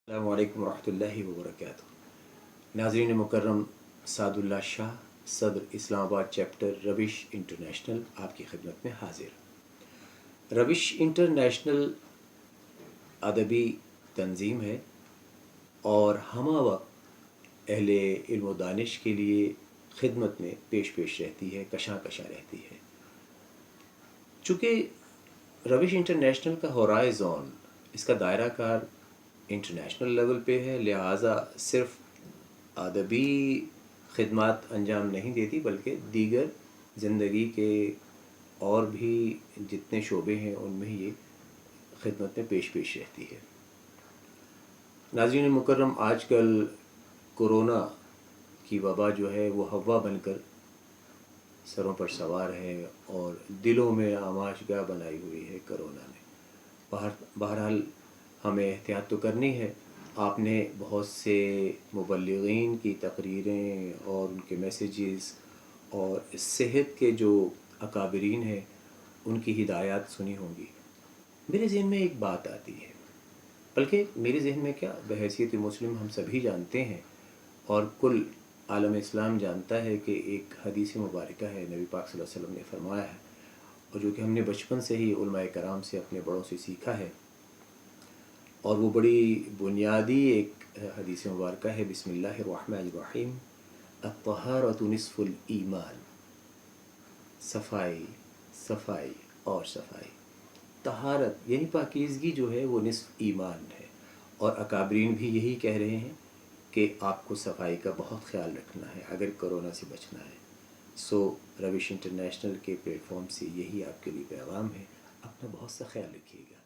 अस्सलामु अलैकुम रहमतुल्लाहि व बरकातुहू। नाज़रीन मुकर्रम, सादुल्लाह शाह, सदर इस्लामाबाद चैप्टर रविश इंटरनेशनल आपकी खिदमत में हाजिर। रविश इंटरनेशनल अदबी तंजीम है और हमा वक्त अहले इल्म व दानिश के लिए खिदमत में पेश रहती है, कशां कशां रहती है। चूँकि रविश इंटरनेशनल का होराइज़न, इसका दायरा कार इंटरनेशनल लेवल पे है, लिहाजा सिर्फ अदबी खिदमत अंजाम नहीं देती बल्कि दीगर ज़िंदगी के और भी जितने शोबे हैं उनमें ये खिदमत में पेश रहती है। नाज़रीन मुकर्रम, आजकल कोरोना की वबा जो है वो हवा बनकर सरों पर सवार है और दिलों में आमाशगाह बनाई हुई है कोरोना ने। बहरहाल हमें एहतियात तो करनी है। आपने बहुत से मुबल्लिगीन की तकरीरें और उनके मैसेजेस और सेहत के जो अकाबरीन हैं उनकी हिदायत सुनी होंगी। मेरे ज़हन में एक बात आती है, बल्कि मेरे ज़हन में क्या, बहैसियत मुस्लिम हम सभी जानते हैं और कुल आलम इस्लाम जानता है कि एक हदीस मुबारका है, नबी पाक सल्लल्लाहु अलैहि वसल्लम ने फरमाया है और जो कि हमने बचपन से ही उलमाए कराम से, अपने बड़ों से सीखा है, और वो बड़ी बुनियादी एक हदीस मुबारका है। बिस्मिल्लाहिर्रहमानिर्रहीम, अत्तहारतु निस्फुल ईमान। सफ़ाई, सफ़ाई और सफ़ाई। तहारत यानी पाकीज़गी जो है वो निस्फ़ ईमान है, और अकाबरीन भी यही कह रहे हैं कि आपको सफ़ाई का बहुत ख्याल रखना है अगर कोरोना से बचना है। सो रविश इंटरनेशनल के प्लेटफॉर्म से यही आपके लिए पैगाम है। अपना बहुत सा ख्याल रखिएगा।